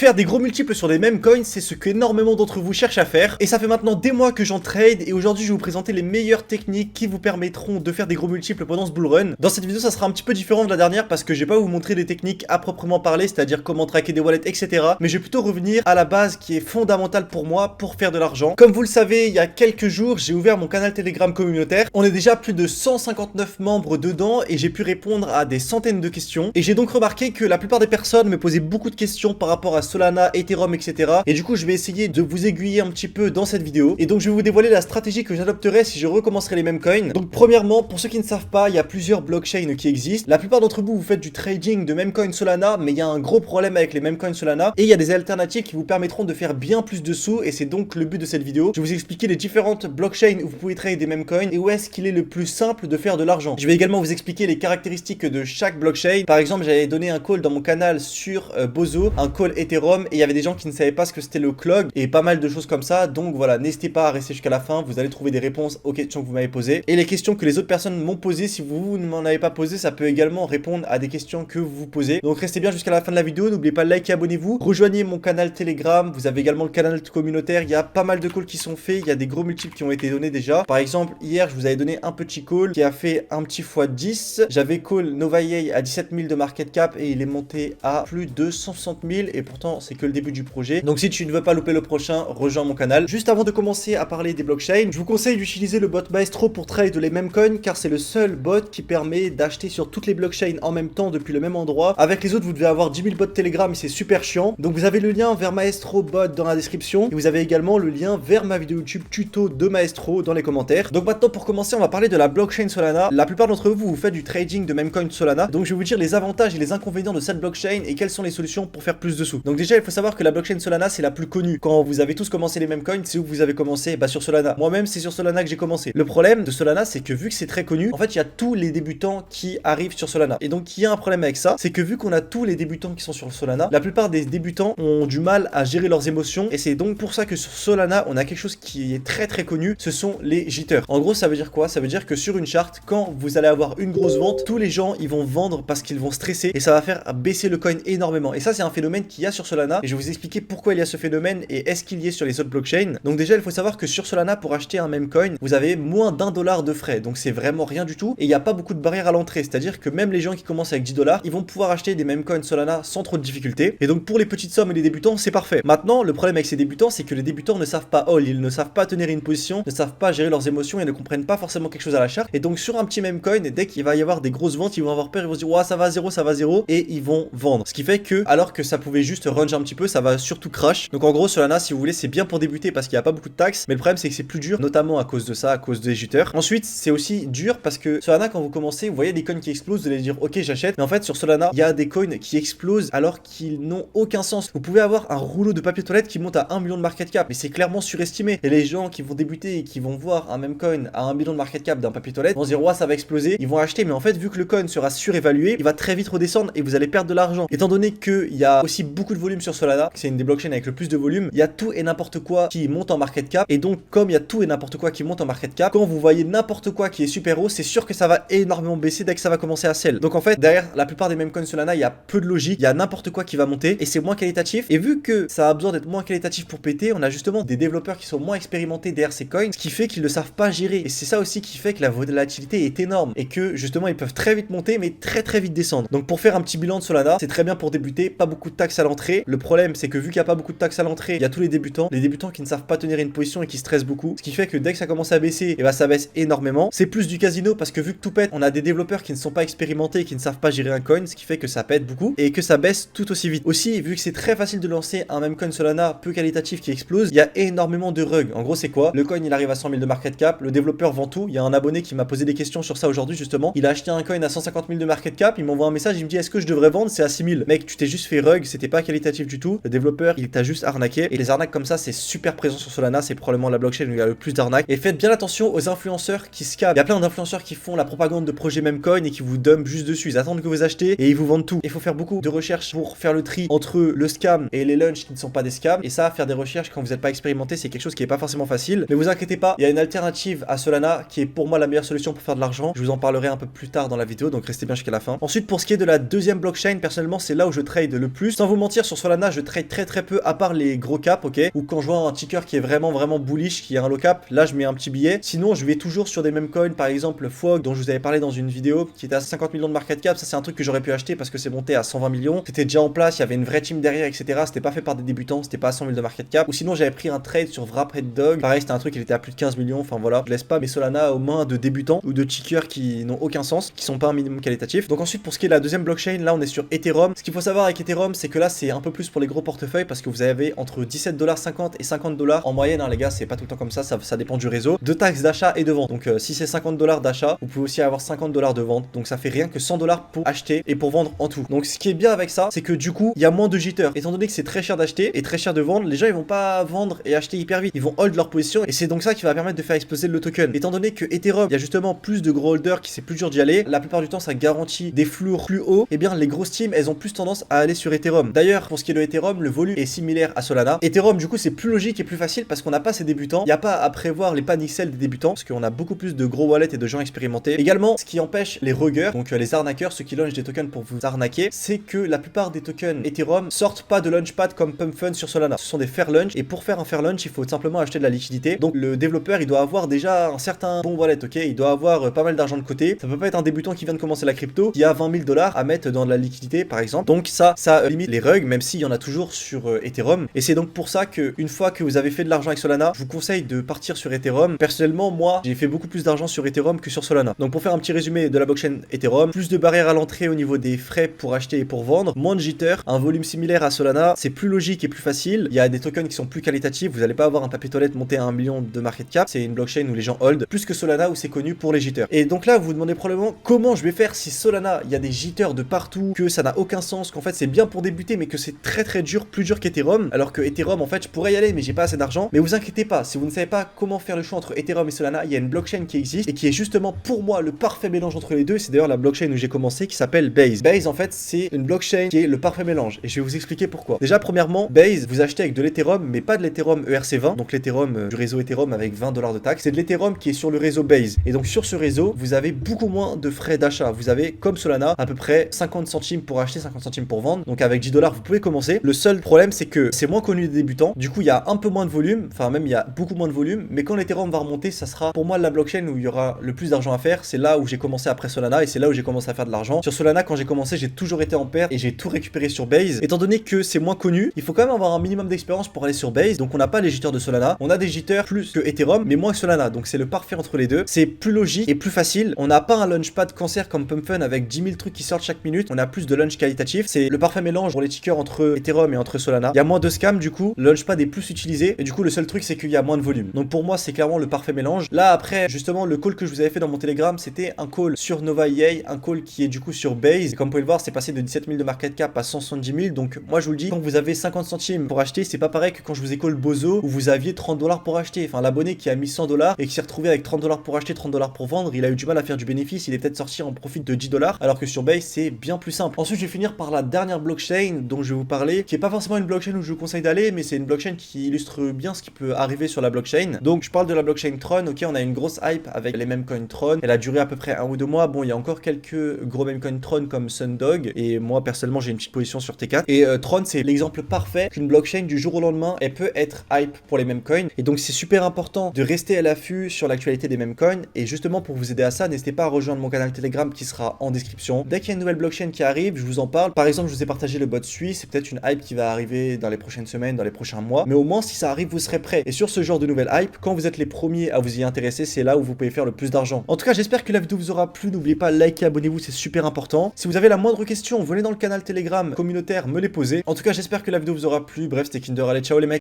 Faire des gros multiples sur les mêmes coins, c'est ce qu'énormément d'entre vous cherchent à faire. Et ça fait maintenant des mois que j'en trade et aujourd'hui je vais vous présenter les meilleures techniques qui vous permettront de faire des gros multiples pendant ce bull run. Dans cette vidéo ça sera un petit peu différent de la dernière parce que je vais pas vous montrer des techniques à proprement parler, c'est-à-dire comment traquer des wallets, etc. Mais je vais plutôt revenir à la base qui est fondamentale pour moi pour faire de l'argent. Comme vous le savez, il y a quelques jours, j'ai ouvert mon canal Telegram communautaire. On est déjà plus de 159 membres dedans et j'ai pu répondre à des centaines de questions. Et j'ai donc remarqué que la plupart des personnes me posaient beaucoup de questions par rapport à Solana, Ethereum, etc. Et du coup, je vais essayer de vous aiguiller un petit peu dans cette vidéo. Et donc, je vais vous dévoiler la stratégie que j'adopterai si je recommencerai les mêmes coins. Donc, premièrement, pour ceux qui ne savent pas, il y a plusieurs blockchains qui existent. La plupart d'entre vous, vous faites du trading de meme coin Solana, mais il y a un gros problème avec les meme coins Solana. Et il y a des alternatives qui vous permettront de faire bien plus de sous. Et c'est donc le but de cette vidéo. Je vais vous expliquer les différentes blockchains où vous pouvez trader des meme coins et où est-ce qu'il est le plus simple de faire de l'argent. Je vais également vous expliquer les caractéristiques de chaque blockchain. Par exemple, j'avais donné un call dans mon canal sur Bozo, un call Ethereum, et il y avait des gens qui ne savaient pas ce que c'était le clog et pas mal de choses comme ça. Donc voilà, n'hésitez pas à rester jusqu'à la fin, vous allez trouver des réponses aux questions que vous m'avez posées et les questions que les autres personnes m'ont posées. Si vous ne m'en avez pas posé, ça peut également répondre à des questions que vous vous posez. Donc restez bien jusqu'à la fin de la vidéo, n'oubliez pas de liker et abonnez-vous, rejoignez mon canal Telegram, vous avez également le canal communautaire, il y a pas mal de calls qui sont faits, il y a des gros multiples qui ont été donnés déjà. Par exemple, hier je vous avais donné un petit call qui a fait un petit x10, j'avais call Novaye à 17 000 de market cap et il est monté à plus de 160 000 et pourtant c'est que le début du projet. Donc si tu ne veux pas louper le prochain, rejoins mon canal. Juste avant de commencer à parler des blockchains, je vous conseille d'utiliser le bot Maestro pour trade les mêmes coins car c'est le seul bot qui permet d'acheter sur toutes les blockchains en même temps depuis le même endroit. Avec les autres vous devez avoir 10 000 bots Telegram et c'est super chiant. Donc vous avez le lien vers Maestro bot dans la description et vous avez également le lien vers ma vidéo YouTube tuto de Maestro dans les commentaires. Donc maintenant pour commencer on va parler de la blockchain Solana. La plupart d'entre vous vous faites du trading de meme coin Solana. Donc je vais vous dire les avantages et les inconvénients de cette blockchain et quelles sont les solutions pour faire plus de sous. Donc déjà il faut savoir que la blockchain Solana c'est la plus connue. Quand vous avez tous commencé les mêmes coins, c'est où vous avez commencé? Bah sur Solana. Moi-même c'est sur Solana que j'ai commencé. Le problème de Solana c'est que vu que c'est très connu, en fait il y a tous les débutants qui arrivent sur Solana. Et donc il y a un problème avec ça, c'est que vu qu'on a tous les débutants qui sont sur Solana, la plupart des débutants ont du mal à gérer leurs émotions et c'est donc pour ça que sur Solana on a quelque chose qui est très connu, ce sont les jitters. En gros ça veut dire quoi? Ça veut dire que sur une charte, quand vous allez avoir une grosse vente, tous les gens ils vont vendre parce qu'ils vont stresser et ça va faire baisser le coin énormément. Et ça c'est un phénomène qu'il y a sur Solana et je vais vous expliquer pourquoi il y a ce phénomène et est-ce qu'il y est sur les autres blockchains. Donc déjà il faut savoir que sur Solana pour acheter un meme coin vous avez moins d'1$ de frais, donc c'est vraiment rien du tout et il n'y a pas beaucoup de barrières à l'entrée, c'est à dire que même les gens qui commencent avec 10$, ils vont pouvoir acheter des meme coins Solana sans trop de difficultés et donc pour les petites sommes et les débutants c'est parfait. Maintenant le problème avec ces débutants c'est que les débutants ne savent pas hold, ils ne savent pas tenir une position, ne savent pas gérer leurs émotions et ne comprennent pas forcément quelque chose à la charte et donc sur un petit meme coin dès qu'il va y avoir des grosses ventes ils vont avoir peur, ils vont se dire ouais ça va à zéro et ils vont vendre, ce qui fait que alors que ça pouvait juste range un petit peu ça va surtout crash. Donc en gros Solana si vous voulez c'est bien pour débuter parce qu'il n'y a pas beaucoup de taxes mais le problème c'est que c'est plus dur notamment à cause de ça, à cause des jitters. Ensuite c'est aussi dur parce que Solana quand vous commencez vous voyez des coins qui explosent, vous allez dire ok j'achète, mais en fait sur Solana il y a des coins qui explosent alors qu'ils n'ont aucun sens. Vous pouvez avoir un rouleau de papier toilette qui monte à 1 million de market cap mais c'est clairement surestimé et les gens qui vont débuter et qui vont voir un même coin à 1 million de market cap d'un papier toilette vont se dire ouais ça va exploser, ils vont acheter mais en fait vu que le coin sera surévalué il va très vite redescendre et vous allez perdre de l'argent. Étant donné qu'il y a aussi beaucoup de volume sur Solana, c'est une des blockchains avec le plus de volume, il y a tout et n'importe quoi qui monte en market cap et donc comme il y a tout et n'importe quoi qui monte en market cap, quand vous voyez n'importe quoi qui est super haut c'est sûr que ça va énormément baisser dès que ça va commencer à sell. Donc en fait derrière la plupart des meme coins Solana il y a peu de logique, il y a n'importe quoi qui va monter et c'est moins qualitatif et vu que ça a besoin d'être moins qualitatif pour péter, on a justement des développeurs qui sont moins expérimentés derrière ces coins, ce qui fait qu'ils ne savent pas gérer et c'est ça aussi qui fait que la volatilité est énorme et que justement ils peuvent très vite monter mais très vite descendre. Donc pour faire un petit bilan de Solana c'est très bien pour débuter, pas beaucoup de taxes à l'entrée. Le problème c'est que vu qu'il n'y a pas beaucoup de taxes à l'entrée, il y a tous les débutants qui ne savent pas tenir une position et qui stressent beaucoup, ce qui fait que dès que ça commence à baisser, et bah ça baisse énormément. C'est plus du casino parce que vu que tout pète, on a des développeurs qui ne sont pas expérimentés et qui ne savent pas gérer un coin, ce qui fait que ça pète beaucoup et que ça baisse tout aussi vite. Aussi vu que c'est très facile de lancer un même coin Solana peu qualitatif qui explose, il y a énormément de rugs. En gros c'est quoi? Le coin il arrive à 100 000 de market cap, le développeur vend tout. Il y a un abonné qui m'a posé des questions sur ça aujourd'hui justement, il a acheté un coin à 150 000 de market cap, il m'envoie un message, il me dit est-ce que je devrais vendre, c'est à 6 000. Mec tu t'es juste fait rug, c'était pas qualitatif du tout, le développeur il t'a juste arnaqué et les arnaques comme ça c'est super présent sur Solana, c'est probablement la blockchain où il y a le plus d'arnaques et faites bien attention aux influenceurs qui scam. Il y a plein d'influenceurs qui font la propagande de projets memecoin et qui vous dumpent juste dessus, ils attendent que vous achetez et ils vous vendent tout. Il faut faire beaucoup de recherches pour faire le tri entre le scam et les lunchs qui ne sont pas des scams et ça faire des recherches quand vous n'êtes pas expérimenté c'est quelque chose qui est pas forcément facile, mais vous inquiétez pas, il y a une alternative à Solana qui est pour moi la meilleure solution pour faire de l'argent. Je vous en parlerai un peu plus tard dans la vidéo donc restez bien jusqu'à la fin. Ensuite pour ce qui est de la deuxième blockchain, personnellement c'est là où je trade le plus. Sans vous mentir sur Solana, je trade très peu à part les gros caps, ok, ou quand je vois un ticker qui est vraiment bullish, qui est un low cap, là je mets un petit billet. Sinon, je vais toujours sur des mêmes coins, par exemple Fog, dont je vous avais parlé dans une vidéo, qui était à 50 millions de market cap. Ça, c'est un truc que j'aurais pu acheter parce que c'est monté à 120 millions. C'était déjà en place, il y avait une vraie team derrière, etc. C'était pas fait par des débutants, c'était pas à 100 000 de market cap. Ou sinon, j'avais pris un trade sur Wrap Red Dog. Pareil, c'était un truc qui était à plus de 15 millions. Enfin voilà, je laisse pas mes Solana aux mains de débutants ou de tickers qui n'ont aucun sens, qui sont pas un minimum qualitatif. Donc ensuite, pour ce qui est de la deuxième blockchain, là on est sur Ethereum. Ce qu'il faut savoir avec Ethereum, c'est que là c'est un peu plus pour les gros portefeuilles parce que vous avez entre 17,50$ et 50$ en moyenne, hein, les gars, c'est pas tout le temps comme ça dépend du réseau, de taxes d'achat et de vente. Donc si c'est 50$ d'achat, vous pouvez aussi avoir 50$ de vente. Donc ça fait rien que 100$ pour acheter et pour vendre en tout. Donc ce qui est bien avec ça, c'est que du coup, il y a moins de jitters. Étant donné que c'est très cher d'acheter et très cher de vendre, les gens ils vont pas vendre et acheter hyper vite. Ils vont hold leur position et c'est donc ça qui va permettre de faire exploser le token. Étant donné que Ethereum, il y a justement plus de gros holders qui c'est plus dur d'y aller, la plupart du temps ça garantit des flux plus hauts, et bien les grosses teams elles ont plus tendance à aller sur Ethereum. D'ailleurs, pour ce qui est de Ethereum, le volume est similaire à Solana. Ethereum du coup c'est plus logique et plus facile parce qu'on n'a pas ces débutants, il n'y a pas à prévoir les panic sell des débutants parce qu'on a beaucoup plus de gros wallets et de gens expérimentés. Également, ce qui empêche les ruggers, donc les arnaqueurs, ceux qui launchent des tokens pour vous arnaquer, c'est que la plupart des tokens Ethereum sortent pas de launchpad comme Pump Fund sur Solana. Ce sont des fair launch et pour faire un fair launch, il faut simplement acheter de la liquidité. Donc le développeur, il doit avoir déjà un certain bon wallet, ok, il doit avoir pas mal d'argent de côté. Ça peut pas être un débutant qui vient de commencer la crypto qui a 20 000$ à mettre dans de la liquidité par exemple. Donc ça limite les rugs, même s'il y en a toujours sur Ethereum. Et c'est donc pour ça que une fois que vous avez fait de l'argent avec Solana, je vous conseille de partir sur Ethereum. Personnellement, moi, j'ai fait beaucoup plus d'argent sur Ethereum que sur Solana. Donc pour faire un petit résumé de la blockchain Ethereum, plus de barrières à l'entrée au niveau des frais pour acheter et pour vendre, moins de jitter, un volume similaire à Solana, c'est plus logique et plus facile. Il y a des tokens qui sont plus qualitatifs, vous n'allez pas avoir un papier toilette monté à 1 million de market cap. C'est une blockchain où les gens hold, plus que Solana où c'est connu pour les jitters. Et donc là, vous vous demandez probablement comment je vais faire si Solana, il y a des jitters de partout, que ça n'a aucun sens, qu'en fait c'est bien pour débuter mais que c'est très dur, plus dur qu'Ethereum, alors que Ethereum en fait je pourrais y aller mais j'ai pas assez d'argent. Mais vous inquiétez pas, si vous ne savez pas comment faire le choix entre Ethereum et Solana, il y a une blockchain qui existe et qui est justement pour moi le parfait mélange entre les deux. C'est d'ailleurs la blockchain où j'ai commencé qui s'appelle Base. Base en fait c'est une blockchain qui est le parfait mélange et je vais vous expliquer pourquoi. Déjà premièrement, Base, vous achetez avec de l'Ethereum mais pas de l'Ethereum ERC20, donc l'Ethereum du réseau Ethereum avec 20$ de taxes, c'est de l'Ethereum qui est sur le réseau Base. Et donc sur ce réseau, vous avez beaucoup moins de frais d'achat. Vous avez comme Solana à peu près 50 centimes pour acheter, 50 centimes pour vendre. Donc avec 10$ vous pouvez commencer. Le seul problème c'est que c'est moins connu des débutants. Du coup il y a un peu moins de volume, enfin même il y a beaucoup moins de volume, mais quand l'Ethereum va remonter, ça sera pour moi la blockchain où il y aura le plus d'argent à faire. C'est là où j'ai commencé après Solana et c'est là où j'ai commencé à faire de l'argent. Sur Solana, quand j'ai commencé, j'ai toujours été en perte et j'ai tout récupéré sur Base. Étant donné que c'est moins connu, il faut quand même avoir un minimum d'expérience pour aller sur Base. Donc on n'a pas les jitters de Solana, on a des jitters plus que Ethereum, mais moins que Solana. Donc c'est le parfait entre les deux. C'est plus logique et plus facile. On n'a pas un launchpad cancer comme Pump Fun avec 10 000 trucs qui sortent chaque minute. On a plus de launch qualitatif. C'est le parfait mélange pour les tickers entre Ethereum et entre Solana. Il y a moins de scams du coup. Le launchpad est plus utilisé et du coup le seul truc c'est qu'il y a moins de volume. Donc pour moi c'est clairement le parfait mélange. Là après justement le call que je vous avais fait dans mon Telegram c'était un call sur Nova EA, un call qui est du coup sur Base. Et comme vous pouvez le voir c'est passé de 17 000 de market cap à 170 000. Donc moi je vous le dis, quand vous avez 50 centimes pour acheter, c'est pas pareil que quand je vous ai call Bozo où vous aviez 30$ pour acheter. Enfin l'abonné qui a mis 100$ et qui s'est retrouvé avec 30$ pour acheter, 30$ pour vendre, il a eu du mal à faire du bénéfice, il est peut-être sorti en profit de 10$, alors que sur Base c'est bien plus simple. Ensuite je vais finir par la dernière blockchain dont je vais vous parler, qui est pas forcément une blockchain où je vous conseille d'aller, mais c'est une blockchain qui illustre bien ce qui peut arriver sur la blockchain. Donc je parle de la blockchain Tron. Ok, on a une grosse hype avec les meme coins Tron, elle a duré à peu près 1 ou 2 mois. Bon, il y a encore quelques gros meme coins Tron comme Sundog, et moi personnellement j'ai une petite position sur T4, et Tron c'est l'exemple parfait qu'une blockchain du jour au lendemain elle peut être hype pour les meme coins, et donc c'est super important de rester à l'affût sur l'actualité des meme coins. Et justement pour vous aider à ça, n'hésitez pas à rejoindre mon canal Telegram qui sera en description. Dès qu'il y a une nouvelle blockchain qui arrive, je vous en parle. Par exemple je vous ai partagé le bot suisse, c'est peut-être une hype qui va arriver dans les prochaines semaines, dans les prochains mois, mais au moins si ça arrive vous serez prêts. Et sur ce genre de nouvelle hype, quand vous êtes les premiers à vous y intéresser, c'est là où vous pouvez faire le plus d'argent. En tout cas j'espère que la vidéo vous aura plu, n'oubliez pas liker, abonnez-vous, c'est super important. Si vous avez la moindre question, venez dans le canal Telegram communautaire me les poser. En tout cas j'espère que la vidéo vous aura plu. Bref, c'était Kinder, allez ciao les mecs.